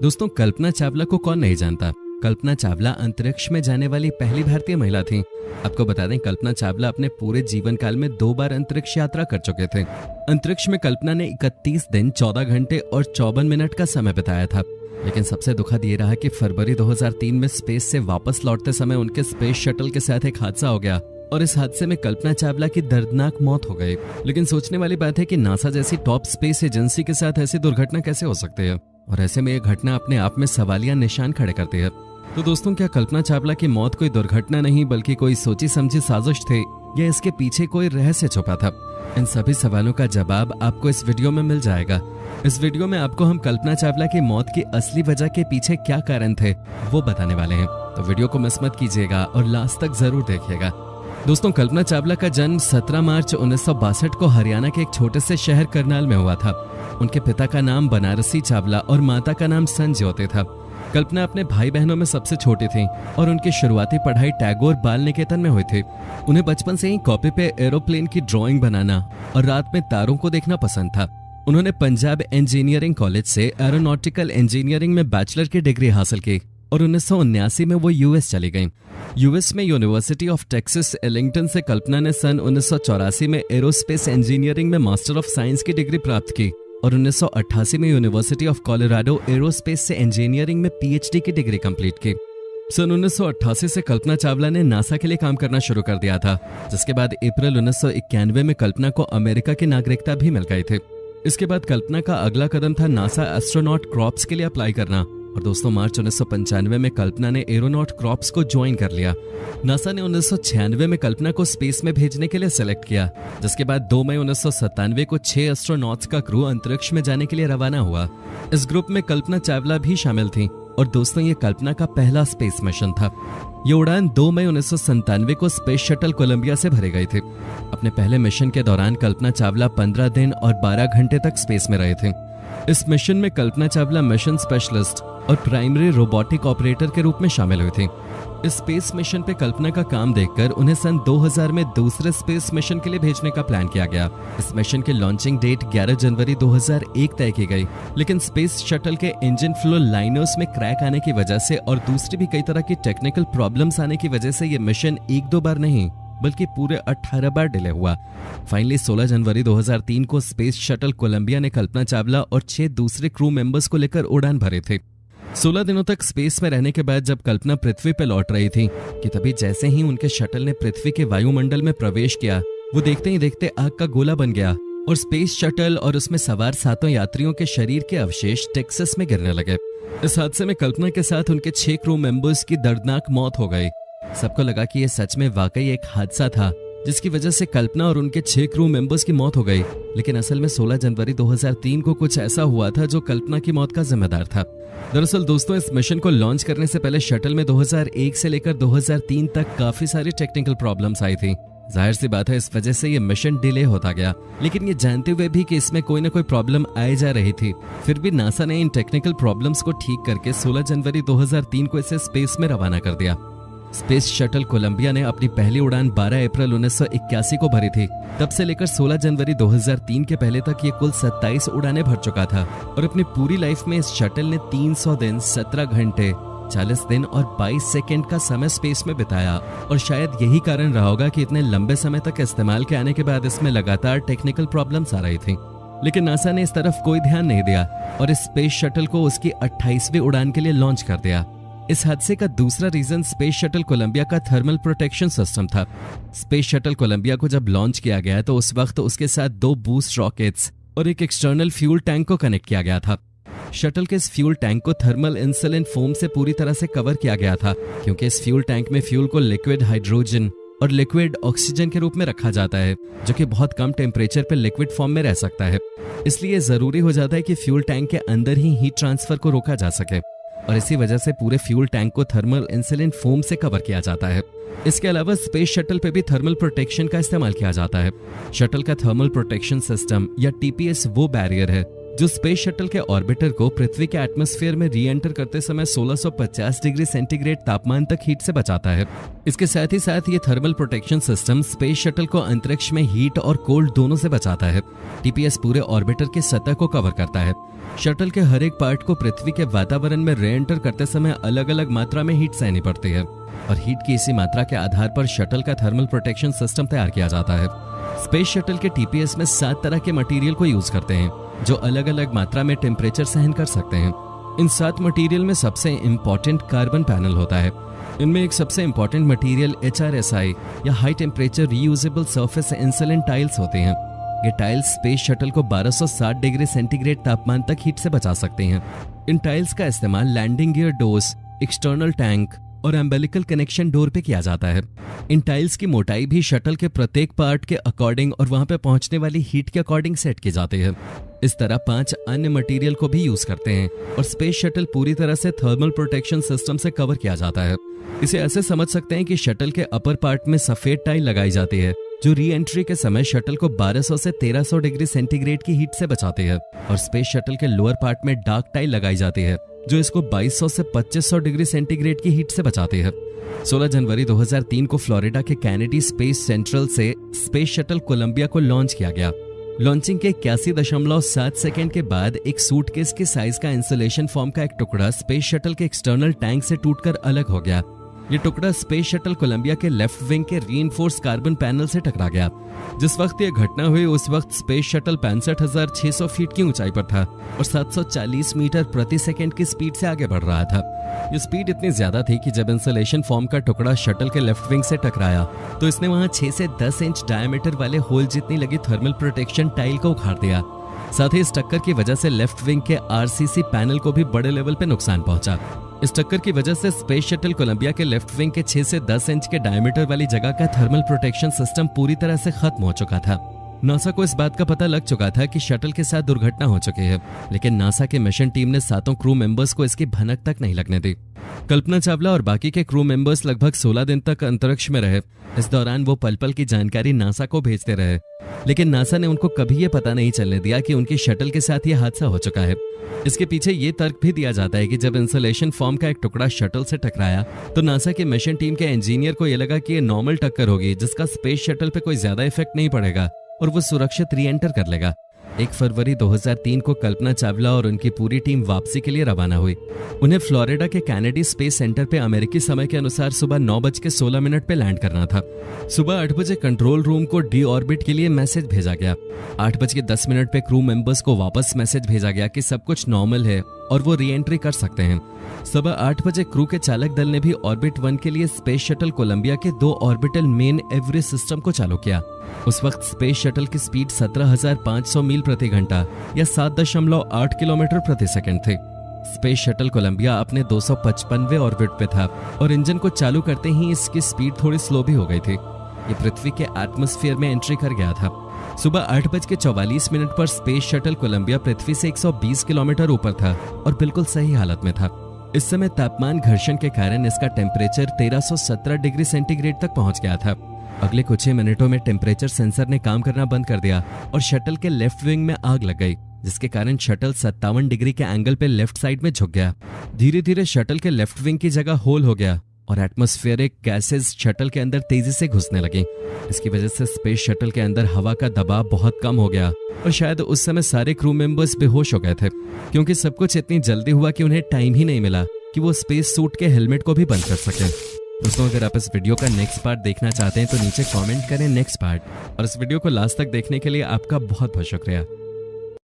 दोस्तों, कल्पना चावला को कौन नहीं जानता। कल्पना चावला अंतरिक्ष में जाने वाली पहली भारतीय महिला थी। आपको बता दें, कल्पना चावला अपने पूरे जीवन काल में 2 बार अंतरिक्ष यात्रा कर चुके थे। अंतरिक्ष में कल्पना ने 31 दिन 14 घंटे और 54 मिनट का समय बिताया था। लेकिन सबसे दुखद ये रहा कि फरवरी 2003 में स्पेस से वापस लौटते समय उनके स्पेस शटल के साथ एक हादसा हो गया और इस हादसे में कल्पना चावला की दर्दनाक मौत हो गई। लेकिन सोचने वाली बात है कि नासा जैसी टॉप स्पेस एजेंसी के साथ ऐसी दुर्घटना कैसे हो सकती है, और ऐसे में यह घटना अपने आप में सवालिया निशान खड़े करती है। तो दोस्तों, क्या कल्पना चावला की मौत कोई दुर्घटना नहीं बल्कि कोई सोची समझी साजिश थी, या इसके पीछे कोई रहस्य छुपा था? इन सभी सवालों का जवाब आपको इस वीडियो में मिल जाएगा। इस वीडियो में आपको हम कल्पना चावला की मौत की असली वजह के पीछे क्या कारण थे वो बताने वाले हैं, तो वीडियो को मिस मत कीजिएगा और लास्ट तक जरूर देखिएगा। दोस्तों, कल्पना चावला का जन्म 17 मार्च 1962 को हरियाणा के एक छोटे से शहर करनाल में हुआ था। उनके पिता का नाम बनारसी चावला और माता का नाम संज्योति था। कल्पना अपने भाई बहनों में सबसे छोटी थी और उनकी शुरुआती पढ़ाई टैगोर बाल निकेतन में हुई थी। उन्हें बचपन से ही कॉपी पे एरोप्लेन की ड्राइंग बनाना और रात में तारों को देखना पसंद था। उन्होंने पंजाब इंजीनियरिंग कॉलेज से एरोनॉटिकल इंजीनियरिंग में बैचलर की डिग्री हासिल की और 1979 में वो यूएस चली गईं। यूएस में यूनिवर्सिटी ऑफ टेक्सास एलिंगटन से कल्पना ने सन 1984 में एरोस्पेस इंजीनियरिंग में मास्टर ऑफ साइंस की डिग्री प्राप्त की और 1988 में यूनिवर्सिटी ऑफ कोलोराडो एरोस्पेस से इंजीनियरिंग में पीएचडी की डिग्री कंप्लीट की। सन 1988 से कल्पना चावला ने नासा के लिए काम करना शुरू कर दिया था, जिसके बाद अप्रैल 1991 में कल्पना को अमेरिका की नागरिकता भी मिल गई थी। इसके बाद कल्पना का अगला कदम था नासा एस्ट्रोनॉट क्रॉप्स के लिए अप्लाई करना, और दोस्तों मार्च 1995 में कल्पना ने एरोनॉट क्रॉप्स को ज्वाइन कर लिया। नासा ने 1996 में कल्पना को स्पेस में भेजने के लिए सेलेक्ट किया, जिसके बाद 2 मई 1997 को 6 एस्ट्रोनॉट्स का क्रू अंतरिक्ष में जाने के लिए रवाना हुआ। इस ग्रुप में कल्पना चावला भी शामिल थी और दोस्तों ये कल्पना का पहला स्पेस मिशन था। ये उड़ान 2 मई 1997 को स्पेस शटल कोलंबिया से भरी गई थी। अपने पहले मिशन के दौरान कल्पना चावला 15 दिन और 12 घंटे तक स्पेस में रहे थे। इस मिशन में कल्पना चावला मिशन स्पेशलिस्ट और प्राइमरी रोबोटिक ऑपरेटर के रूप में शामिल हुई थी। इस स्पेस मिशन पे कल्पना का काम देखकर उन्हें सन 2000 में दूसरे स्पेस मिशन के लिए भेजने का प्लान किया गया। इस मिशन की लॉन्चिंग डेट 11 जनवरी 2001 तय की गई, लेकिन स्पेस शटल के इंजन फ्लो लाइनर्स में क्रैक आने की वजह से और दूसरी भी कई तरह की टेक्निकल प्रॉब्लम्स आने की वजह से ये मिशन 1-2 बार नहीं बल्कि पूरे 18 बार डिले हुआ। फाइनली 16 जनवरी 2003 को स्पेस शटल कोलंबिया ने कल्पना चावला और 6 दूसरे क्रू मेंबर्स को लेकर उड़ान भरे थे। 16 दिनों तक स्पेस में रहने के बाद जब कल्पना पृथ्वी पर लौट रही थी कि तभी जैसे ही उनके शटल ने पृथ्वी के वायुमंडल में प्रवेश किया, वो देखते ही देखते आग का गोला बन गया और स्पेस शटल और उसमें सवार 7 यात्रियों के शरीर के अवशेष टेक्सास में गिरने लगे। इस हादसे में कल्पना के साथ उनके 6 क्रू मेंबर्स की दर्दनाक मौत हो गई। सबको लगा कि यह सच में वाकई एक हादसा था जिसकी वजह से कल्पना और उनके 6 क्रू मेंबर्स की मौत हो गई, लेकिन असल में 16 जनवरी 2003 को कुछ ऐसा हुआ था जो कल्पना की मौत का जिम्मेदार था। दरअसल दोस्तों, इस मिशन को लॉन्च करने से पहले शटल में 2001 से लेकर 2003 तक काफी सारी टेक्निकल प्रॉब्लम्स आई थी। जाहिर सी बात है, इस वजह से ये मिशन डिले होता गया, लेकिन ये जानते हुए भी कि इसमें कोई ना कोई प्रॉब्लम आई जा रही थी, फिर भी नासा ने इन टेक्निकल प्रॉब्लम्स को ठीक करके 16 जनवरी 2003 को इसे स्पेस में रवाना कर दिया। स्पेस शटल कोलंबिया ने अपनी पहली उड़ान 12 अप्रैल 1981 को भरी थी। तब से लेकर 16 जनवरी 2003 के पहले तक ये कुल 27 उड़ानें भर चुका था और अपनी पूरी लाइफ में इस शटल ने 300 दिन, 17 घंटे, 40 दिन और 22 सेकंड का समय स्पेस में बिताया। और शायद यही कारण रहा होगा कि इतने लंबे समय तक इस्तेमाल के आने के बाद इसमें लगातार टेक्निकल प्रॉब्लम्स आ रही थी। लेकिन नासा ने इस तरफ कोई ध्यान नहीं दिया और इस स्पेस शटल को उसकी 28वीं उड़ान के लिए लॉन्च कर दिया। इस हादसे का दूसरा रीजन स्पेस शटल कोलंबिया का थर्मल प्रोटेक्शन सिस्टम था। स्पेस शटल कोलंबिया को जब लॉन्च किया गया तो उस वक्त उसके साथ 2 बूस्ट रॉकेट्स और एक एक्सटर्नल फ्यूल टैंक को कनेक्ट किया गया था। शटल के इस फ्यूल टैंक को थर्मल इंसुलिन फोम से पूरी तरह से कवर किया गया था, क्योंकि इस फ्यूल टैंक में फ्यूल को लिक्विड हाइड्रोजन और लिक्विड ऑक्सीजन के रूप में रखा जाता है, जो कि बहुत कम टेम्परेचर पर लिक्विड फॉर्म में रह सकता है। इसलिए जरूरी हो जाता है कि फ्यूल टैंक के अंदर ही हीट ट्रांसफर को रोका जा सके, और इसी वजह से पूरे फ्यूल टैंक को थर्मल इंसुलिन फोम से कवर किया जाता है। इसके अलावा स्पेस शटल पे भी थर्मल प्रोटेक्शन का इस्तेमाल किया जाता है। शटल का थर्मल प्रोटेक्शन सिस्टम या टीपीएस वो बैरियर है जो स्पेस शटल के ऑर्बिटर को पृथ्वी के एटमॉस्फेयर में री एंटर करते समय 1650 डिग्री सेंटीग्रेड तापमान तक हीट से बचाता है। इसके साथ ही साथ ये thermal protection system space shuttle को अंतरिक्ष में हीट और कोल्ड दोनों से बचाता है। टीपीएस पूरे ऑर्बिटर की सतह को कवर करता है। शटल के हर एक पार्ट को पृथ्वी के वातावरण में री एंटर करते समय अलग अलग मात्रा में हीट सहनी पड़ती है और हीट की इसी मात्रा के आधार पर शटल का थर्मल प्रोटेक्शन सिस्टम तैयार किया जाता है। स्पेस शटल के टीपीएस में 7 तरह के मटेरियल को यूज करते हैं जो अलग अलग मात्रा में टेम्परेचर सहन कर सकते हैं। इन 7 मटेरियल में सबसे इम्पोर्टेंट कार्बन पैनल होता है। इनमें एक सबसे इम्पोर्टेंट मटेरियल HRSI या high temperature reusable surface insulin tiles होते हैं। ये टाइल्स स्पेस शटल को 1260 डिग्री सेंटीग्रेड तापमान तक हीट से बचा सकते हैं। इन टाइल्स का इस्तेमाल landing gear doors, external tank और एम्बेलिकल कनेक्शन डोर पे किया जाता है। इन टाइल्स की मोटाई भी शटल के प्रत्येक पार्ट के अकॉर्डिंग और वहां पे पहुंचने वाली हीट के अकॉर्डिंग सेट की जाती है। इस तरह 5 अन्य मटेरियल को भी यूज करते हैं और स्पेस शटल पूरी तरह से थर्मल प्रोटेक्शन सिस्टम से कवर किया जाता है। इसे ऐसे समझ सकते हैं कि शटल के अपर पार्ट में सफेद टाइल लगाई जाती है जो री एंट्री के समय शटल को 1200 से 1300 डिग्री सेंटीग्रेड की हीट से बचाती है, और स्पेस शटल के लोअर पार्ट में डार्क टाइल लगाई जाती है जो इसको 2200 से 2500 डिग्री सेंटीग्रेड की हीट से बचाती है। 16 जनवरी 2003 को फ्लोरिडा के कैनेडी स्पेस सेंट्रल से स्पेस शटल कोलंबिया को लॉन्च किया गया। लॉन्चिंग के 81.7 सेकेंड के बाद एक सूटकेस के साइज का इंसुलेशन फॉर्म का एक टुकड़ा स्पेस शटल के एक्सटर्नल टैंक से टूटकर अलग हो गया। ये टुकड़ा स्पेस शटल कोलंबिया के लेफ्ट विंग के रीइंफोर्स कार्बन पैनल से टकरा गया। जिस वक्त ये घटना हुई उस वक्त स्पेस शटल 65,600 फीट की ऊंचाई पर था और 740 मीटर प्रति सेकंड की स्पीड से आगे बढ़ रहा था। ये स्पीड इतनी ज्यादा थी कि जब इंसुलेशन फॉर्म का टुकड़ा शटल के लेफ्ट विंग से टकराया तो इसने वहां 6 से 10 इंच डायमीटर वाले होल जितनी लगी थर्मल प्रोटेक्शन टाइल को उखाड़ दिया। साथ ही इस टक्कर की वजह से लेफ्ट विंग के आरसीसी पैनल को भी बड़े लेवल पे नुकसान पहुंचा। इस टक्कर की वजह से स्पेस शटल कोलंबिया के लेफ्ट विंग के 6 से 10 इंच के डायमीटर वाली जगह का थर्मल प्रोटेक्शन सिस्टम पूरी तरह से खत्म हो चुका था। नासा को इस बात का पता लग चुका था कि शटल के साथ दुर्घटना हो चुकी है, लेकिन नासा के मिशन टीम ने 7 क्रू मेंबर्स को इसकी भनक तक नहीं लगने दी। कल्पना चावला और बाकी के क्रू मेंबर्स लगभग 16 दिन तक अंतरिक्ष में रहे। इस दौरान वो पल पल की जानकारी नासा को भेजते रहे, लेकिन नासा ने उनको कभी ये पता नहीं चलने दिया कि उनकी शटल के साथ ये हादसा हो चुका है। इसके पीछे ये तर्क भी दिया जाता है कि जब इंसुलेशन फॉर्म का एक टुकड़ा शटल से टकराया तो नासा के मिशन टीम के इंजीनियर को ये लगा कि ये नॉर्मल टक्कर होगी जिसका स्पेस शटल पे कोई ज्यादा इफेक्ट नहीं पड़ेगा और वो सुरक्षित री एंटर कर लेगा। 1 फरवरी 2003 को कल्पना चावला और उनकी पूरी टीम वापसी के लिए रवाना हुई। उन्हें फ्लोरिडा के कैनेडी स्पेस सेंटर पे अमेरिकी समय के अनुसार सुबह 9:16 पे लैंड करना था। सुबह 8 बजे कंट्रोल रूम को डी ऑर्बिट के लिए मैसेज भेजा गया। 8:10 पे क्रू मेंबर्स को वापस मैसेज भेजा गया कि सब कुछ नॉर्मल है और वो री एंट्री कर सकते हैं। सुबह 8 बजे क्रू के चालक दल ने भी ऑर्बिट 1 के लिए स्पेस शटल कोलंबिया के 2 ऑर्बिटल मेन एवरेज सिस्टम को चालू किया। उस वक्त स्पेस शटल की स्पीड 17,500 मील प्रति घंटा या 7.8 किलोमीटर प्रति सेकंड थी। स्पेस शटल कोलंबिया अपने 255वें ऑर्बिट पे था और इंजन को चालू करते ही इसकी स्पीड थोड़ी स्लो भी हो गई थी। ये पृथ्वी के एटमॉस्फेयर में एंट्री कर गया था। सुबह 8:44 पर स्पेस शटल कोलंबिया पृथ्वी से 120 किलोमीटर ऊपर था और बिल्कुल सही हालत में था। इस समय तापमान घर्षण के कारण इसका टेम्परेचर 1317 डिग्री सेंटीग्रेड तक पहुंच गया था। अगले कुछ ही मिनटों में टेम्परेचर सेंसर ने काम करना बंद कर दिया और शटल के लेफ्ट विंग में आग लग गई, जिसके कारण शटल 57 डिग्री के एंगल पे लेफ्ट साइड में झुक गया। धीरे धीरे शटल के लेफ्ट विंग की जगह होल हो गया और एटमॉस्फेरिक गैसेस शटल के अंदर तेजी से घुसने लगी। इसकी वजह से स्पेस शटल के अंदर हवा का दबाव बहुत कम हो गया और शायद उस समय सारे क्रू मेंबर्स बेहोश हो गए थे, क्योंकि सब कुछ इतनी जल्दी हुआ कि उन्हें टाइम ही नहीं मिला कि वो स्पेस सूट के हेलमेट को भी बंद कर सके। दोस्तों, अगर आप इस वीडियो का नेक्स्ट पार्ट देखना चाहते हैं तो नीचे कमेंट करें नेक्स्ट पार्ट, और इस वीडियो को लास्ट तक देखने के लिए आपका बहुत बहुत शुक्रिया।